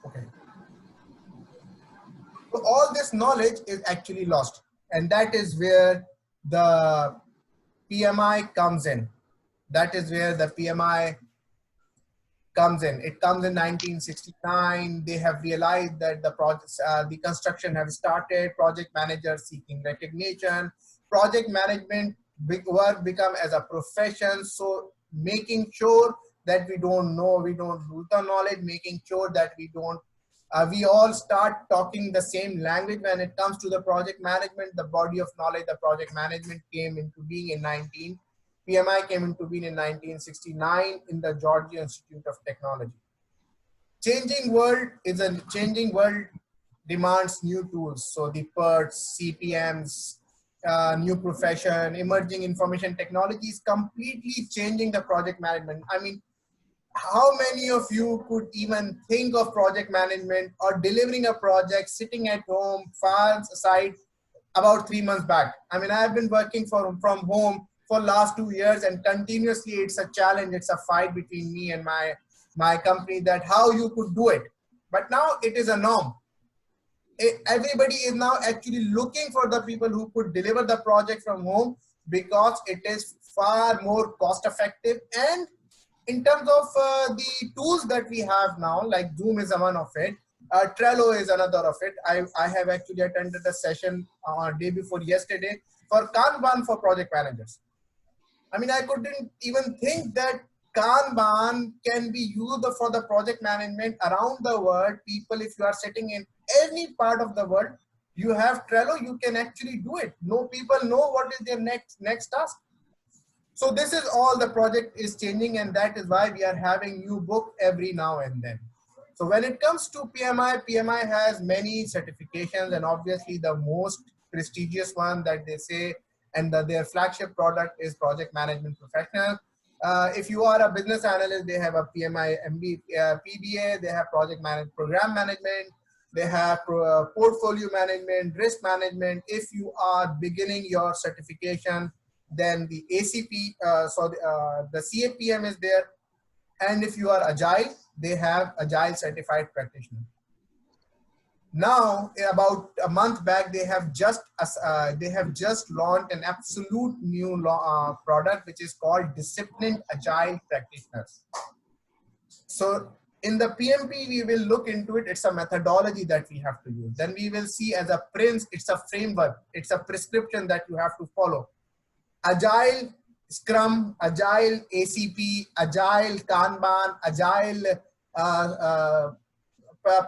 Okay. So all this knowledge is actually lost. And that is where the PMI comes in. That is where the PMI comes in. It comes in 1969. They have realized that the projects, the construction have started, project managers seeking recognition, project management work become as a profession. So making sure that we don't know, we don't lose the knowledge, making sure that we all start talking the same language when it comes to the project management. The body of knowledge, the project management came into being in PMI came into being in 1969 in the Georgia Institute of Technology. Changing world demands new tools. So the PERTs, CPMs, new profession, emerging information technology is completely changing the project management. I mean, how many of you could even think of project management or delivering a project sitting at home, files aside, about 3 months back? I mean, I've been working from home for last 2 years, and continuously it's a challenge. It's a fight between me and my company that how you could do it. But now it is a norm. Everybody is now actually looking for the people who could deliver the project from home because it is far more cost effective. And in terms of the tools that we have now, like Zoom is one of it, Trello is another of it. I have actually attended a session day before yesterday for Kanban for project managers. I mean, I couldn't even think that Kanban can be used for the project management around the world. People, if you are sitting in any part of the world, you have Trello, you can actually do it. No people know what is their next task. So this is all the project is changing, and that is why we are having new book every now and then. So when it comes to PMI has many certifications, and obviously the most prestigious one that they say, and their flagship product is Project Management Professional. If you are a business analyst, they have a PMI PBA, they have Project Management Program Management, they have Portfolio Management, Risk Management. If you are beginning your certification, then the ACP, the CAPM is there. And if you are Agile, they have Agile Certified Practitioner. Now, about a month back, they have just launched an absolute new product, which is called Disciplined Agile Practitioners. So in the PMP, we will look into it. It's a methodology that we have to use. Then we will see as a PRINCE, it's a framework. It's a prescription that you have to follow. Agile Scrum, Agile ACP, Agile Kanban, Agile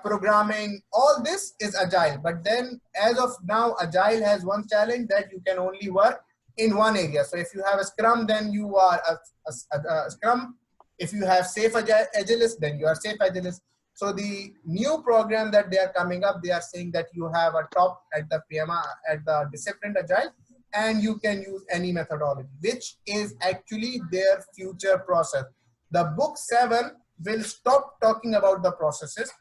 programming, all this is Agile. But then as of now, Agile has one challenge that you can only work in one area. So if you have a Scrum, then you are a Scrum. If you have Safe Agilist, then you are Safe Agilist. So the new program that they are coming up, they are saying that you have a top at the PMI, at the Disciplined Agile, and you can use any methodology, which is actually their future process. The book 7 will stop talking about the processes.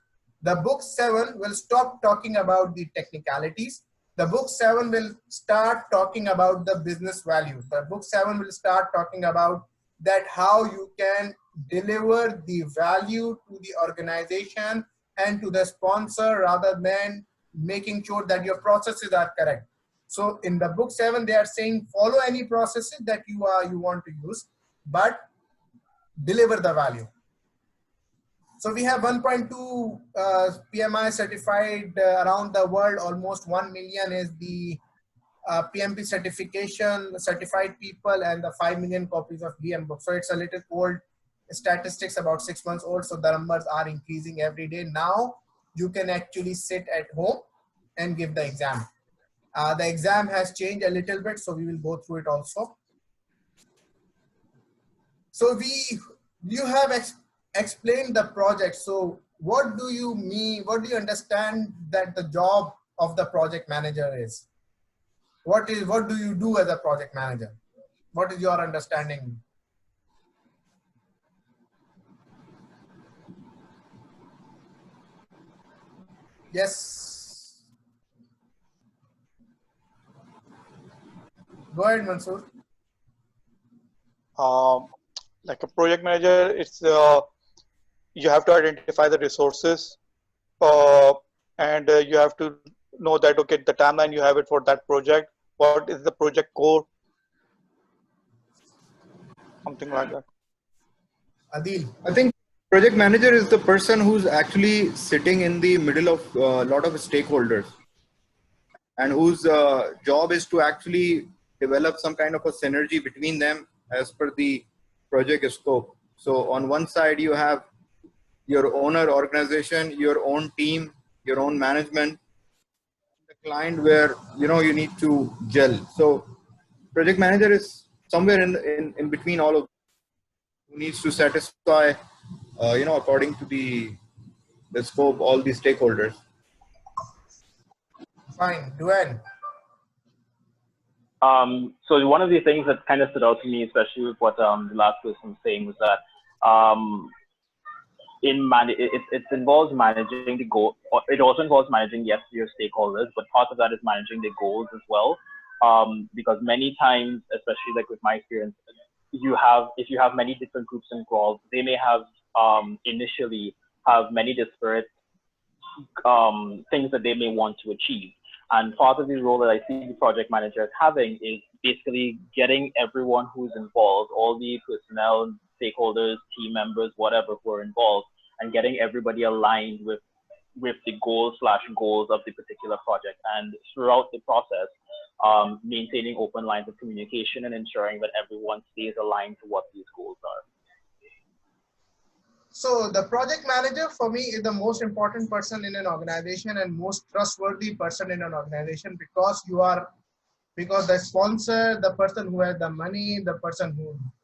The book 7 will stop talking about the technicalities. The book 7 will start talking about the business value. The book 7 will start talking about that how you can deliver the value to the organization and to the sponsor rather than making sure that your processes are correct. So in the book 7, they are saying follow any processes that you want to use, but deliver the value. So we have 1.2 PMI certified around the world. Almost 1 million is the PMP certified people, and the 5 million copies of DM book. So it's a little old statistics, about 6 months old. So the numbers are increasing every day. Now you can actually sit at home and give the exam. The exam has changed a little bit, so we will go through it also. So you have explained the project. So what do you mean? What do you understand that the job of the project manager is? What do you do as a project manager? What is your understanding? Yes. Go ahead, Mansoor. Like a project manager, it's you have to identify the resources, and you have to know that, okay, the timeline you have it for that project, what is the project core, something like that. Adil. I think project manager is the person who's actually sitting in the middle of a lot of stakeholders, and whose job is to actually develop some kind of a synergy between them as per the project scope. So on one side you have your owner organization, your own team, your own management, the client, where you need to gel. So project manager is somewhere in between all of, who needs to satisfy according to the scope, all the stakeholders. Fine. Duane. So one of the things that kind of stood out to me, especially with what the last person was saying, was that it involves managing the goal. It also involves managing, yes, your stakeholders, but part of that is managing the goals as well. Because many times, especially like with my experience, if you have many different groups involved, they may have initially have many disparate things that they may want to achieve. And part of the role that I see the project manager as having is basically getting everyone who's involved, all the personnel, stakeholders, team members, whatever, who are involved, and getting everybody aligned with the goals of the particular project. And throughout the process, maintaining open lines of communication and ensuring that everyone stays aligned to what these goals are. So the project manager for me is the most important person in an organization and most trustworthy person in an organization, because the sponsor, the person who has the money, the person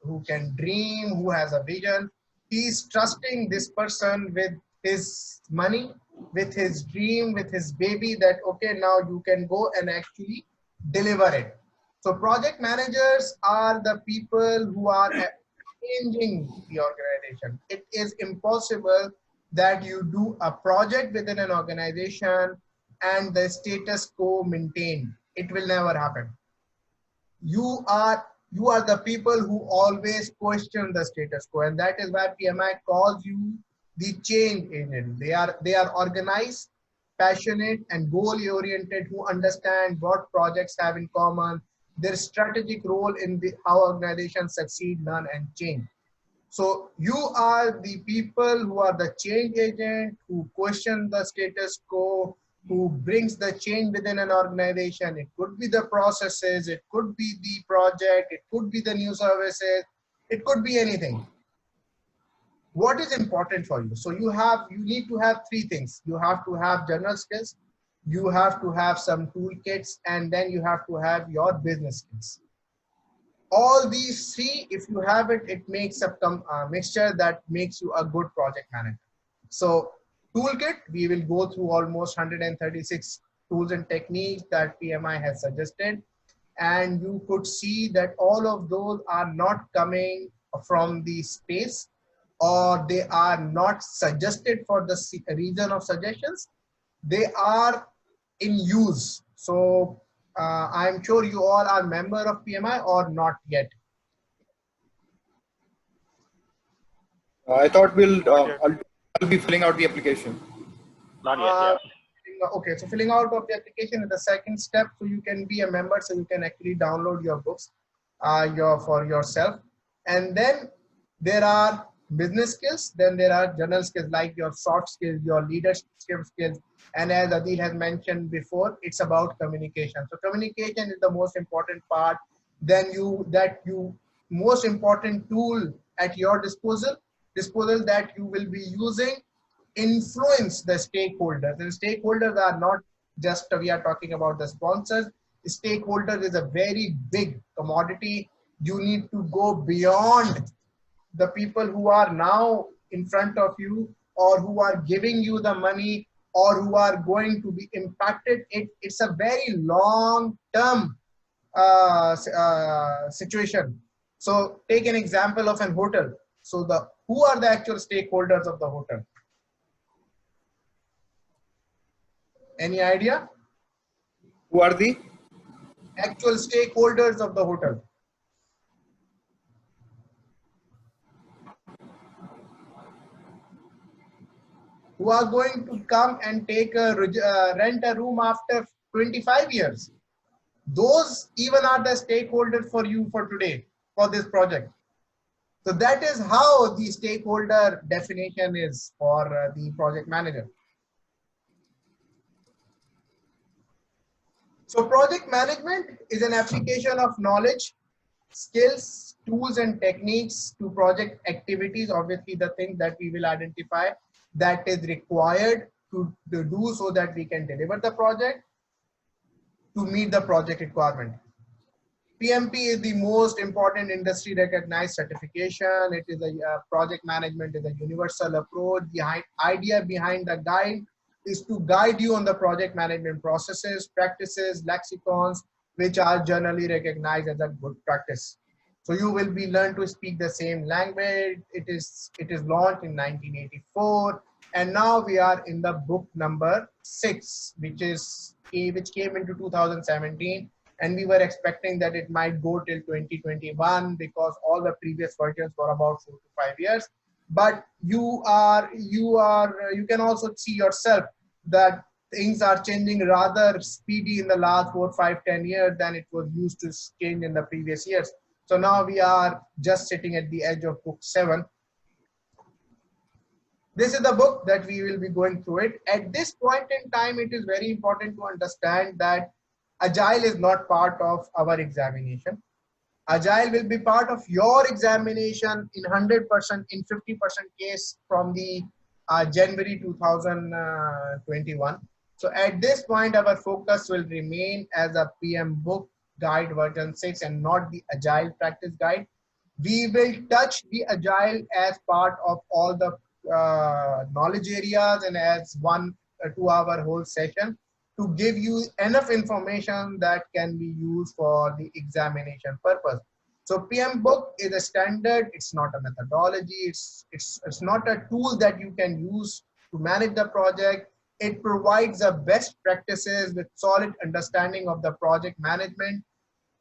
who can dream, who has a vision, he's trusting this person with his money, with his dream, with his baby, that okay, now you can go and actually deliver it. So project managers are the people who are changing the organization. It is impossible that you do a project within an organization and the status quo maintained. It will never happen. You are the people who always question the status quo, and that is why PMI calls you the change agent. They are organized, passionate, and goal oriented, who understand what projects have in common, their strategic role in how organizations succeed, learn, and change. So you are the people who are the change agent, who question the status quo, who brings the change within an organization. It could be the processes, it could be the project, it could be the new services, it could be anything. What is important for you? So you need to have three things. You have to have general skills, you have to have some toolkits, and then you have to have your business skills. All these three, if you have it, it makes a mixture that makes you a good project manager. So toolkit, we will go through almost 136 tools and techniques that PMI has suggested. And you could see that all of those are not coming from the space, or they are not suggested for the reason of suggestions. They are in use. So I'm sure you all are member of PMI or not yet. I thought I'll be filling out the application. Not yet, yeah. Okay, so filling out of the application is the second step, so you can be a member, so you can actually download your books for yourself. And then there are business skills, then there are general skills like your soft skills, your leadership skills, and as Adil has mentioned before, it's about communication. So communication is the most important part. Then most important tool at your disposal that you will be using, influence the stakeholders. And stakeholders are not just, we are talking about the sponsors. Stakeholders is a very big commodity. You need to go beyond the people who are now in front of you, or who are giving you the money, or who are going to be impacted. It's a very long term situation. So take an example of an hotel. So who are the actual stakeholders of the hotel? Any idea? Who are the actual stakeholders of the hotel? who are going to come and take a rent a room after 25 years. Those even are the stakeholders for you for today, for this project. So that is how the stakeholder definition is for the project manager. So project management is an application of knowledge, skills, tools, and techniques to project activities. Obviously, the things that we will identify that is required to do so that we can deliver the project to meet the project requirement. PMP is the most important industry recognized certification. It is a project management is a universal approach. The idea behind the guide is to guide you on the project management processes, practices, lexicons, which are generally recognized as a good practice. So you will be learned to speak the same language. It is launched in 1984, and now we are in the book number 6, which came into 2017. And we were expecting that it might go till 2021 because all the previous versions were about 4 to 5 years. But you can also see yourself that things are changing rather speedy in the last 4, 5, 10 years than it was used to change in the previous years. So now we are just sitting at the edge of book 7. This is the book that we will be going through it. At this point in time, it is very important to understand that Agile is not part of our examination. Agile will be part of your examination in 100%, in 50% case from the January 2021. So at this point, our focus will remain as a PM book guide version 6 and not the Agile practice guide. We will touch the Agile as part of all the knowledge areas and as 1 2-hour whole session to give you enough information that can be used for the examination purpose. So PM book is a standard. It's not a methodology. It's not a tool that you can use to manage the project. It provides the best practices with solid understanding of the project management.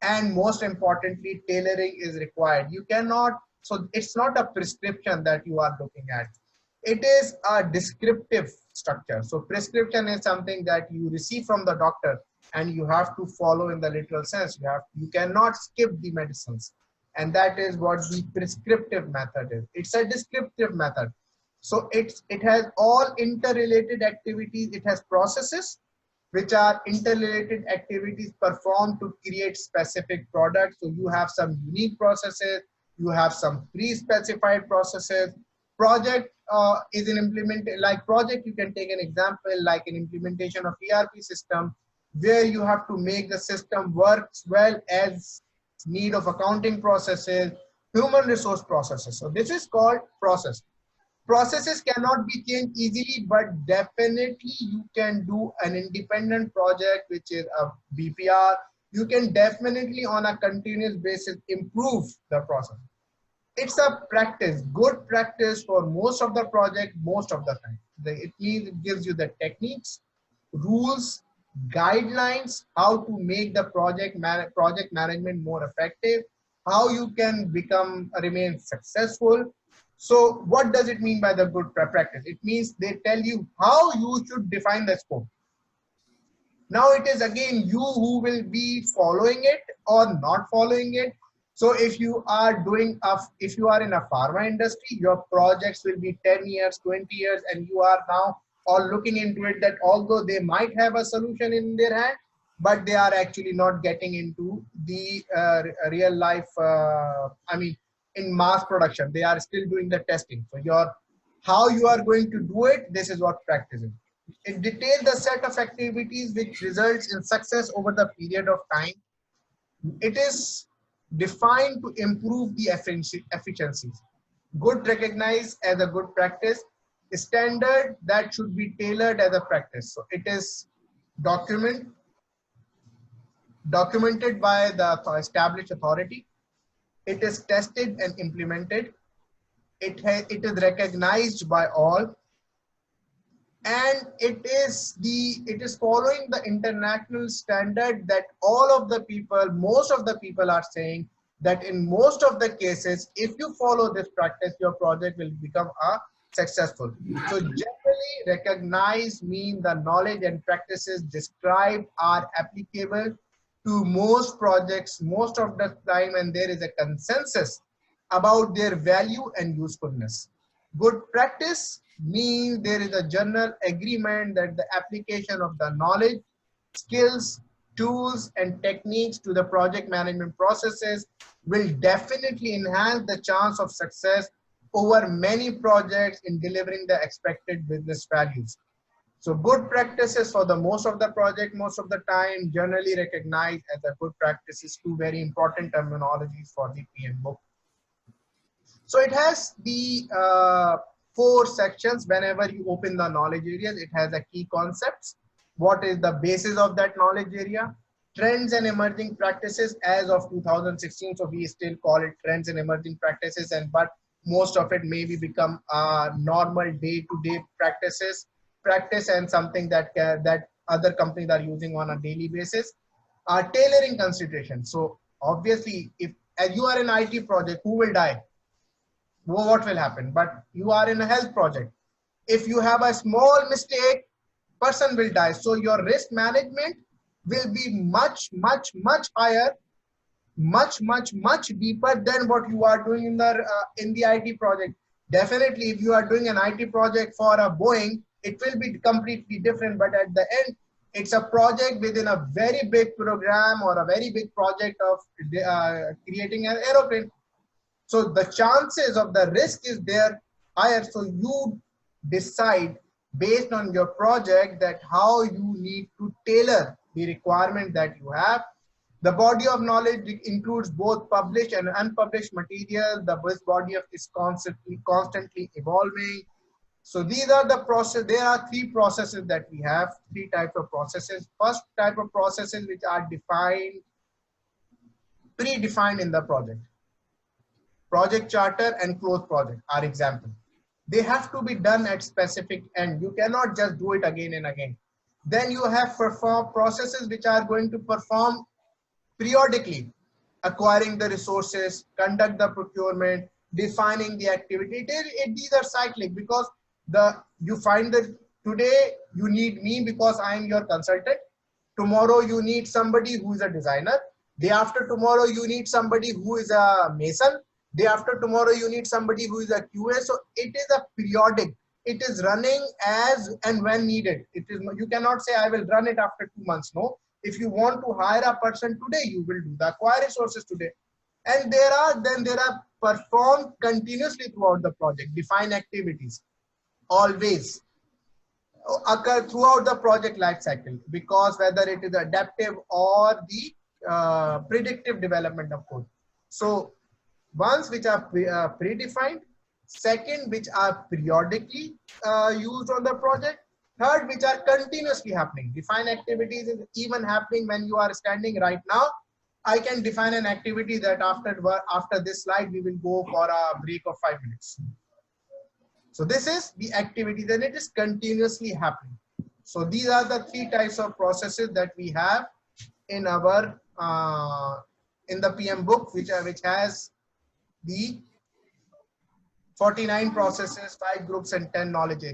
And most importantly, tailoring is required. You cannot, so it's not a prescription that you are looking at. It is a descriptive structure. So prescription is something that you receive from the doctor and you have to follow in the literal sense. You cannot skip the medicines. And that is what the prescriptive method is. It's a descriptive method. So it has all interrelated activities. It has processes, which are interrelated activities performed to create specific products. So you have some unique processes. You have some pre-specified processes. Project is an project, you can take an example like an implementation of ERP system where you have to make the system works well as need of accounting processes, human resource processes. So this is called process. Processes cannot be changed easily, but definitely you can do an independent project, which is a BPR. You can definitely on a continuous basis improve the process. It's a practice, good practice for most of the project, most of the time. It gives you the techniques, rules, guidelines, how to make the project management more effective, how you can remain successful. So what does it mean by the good practice? It means they tell you how you should define the scope. Now it is again you who will be following it or not following it. So if you are in a pharma industry, your projects will be 10 years, 20 years, and you are now all looking into it that although they might have a solution in their hand, but they are actually not getting into the real life, in mass production. They are still doing the testing. So how you are going to do it, this is what practice is. It details the set of activities which results in success over the period of time. It is defined to improve the efficiencies. Good recognized as a good practice. Standard that should be tailored as a practice. So it is documented by the established authority. It is tested and implemented. It is recognized by all. And it is following the international standard that most of the people are saying that in most of the cases, if you follow this practice, your project will become successful. So generally Generally recognized mean the knowledge and practices described are applicable to most projects most of the time, and there is a consensus about their value and usefulness. Good practice means there is a general agreement that the application of the knowledge, skills, tools, and techniques to the project management processes will definitely enhance the chance of success over many projects in delivering the expected business values. So good practices for the most of the project, most of the time, generally recognized as a good practices, two very important terminologies for the PM book. So it has the 4 sections. Whenever you open the knowledge areas, it has a key concepts. What is the basis of that knowledge area? Trends and emerging practices as of 2016. So we still call it trends and emerging practices, but most of it maybe become normal day-to-day practice and something that that other companies are using on a daily basis. Tailoring consideration. So obviously, if as you are in IT project, who will die? What will happen? But you are in a health project. If you have a small mistake, person will die. So your risk management will be much higher, much deeper than what you are doing in the IT project. Definitely, if you are doing an IT project for a Boeing, it will be completely different. But at the end, it's a project within a very big program or a very big project of creating an aeroplane. So the chances of the risk is there higher. So you decide based on your project that how you need to tailor the requirement that you have. The body of knowledge includes both published and unpublished material. The body of is constantly evolving. So these are the process. There are 3 processes that we have, 3 types of processes. First type of processes which are predefined in the project. Project charter and closed project are example. They have to be done at specific end. You cannot just do it again and again. Then you have processes which are going to perform periodically, acquiring the resources, conduct the procurement, defining the activity. These are cyclic because you find that today you need me because I am your consultant. Tomorrow you need somebody who is a designer. Day after tomorrow you need somebody who is a mason. Day after tomorrow you need somebody who is a QA. So it is a periodic. It is running as and when needed. You cannot say I will run it after 2 months. No. If you want to hire a person today, you will do the acquire resources today. And there are performed continuously throughout the project. Define activities always occur throughout the project life cycle, because whether it is adaptive or the predictive development of code. So ones which are predefined, second which are periodically used on the project, third which are continuously happening. Define activities is even happening when you are standing right now. I can define an activity that after this slide we will go for a break of 5 minutes. So this is the activity, then it is continuously happening. So these are the 3 types of processes that we have in our in the PM book, which has the 49 processes, 5 groups, and 10 knowledge areas.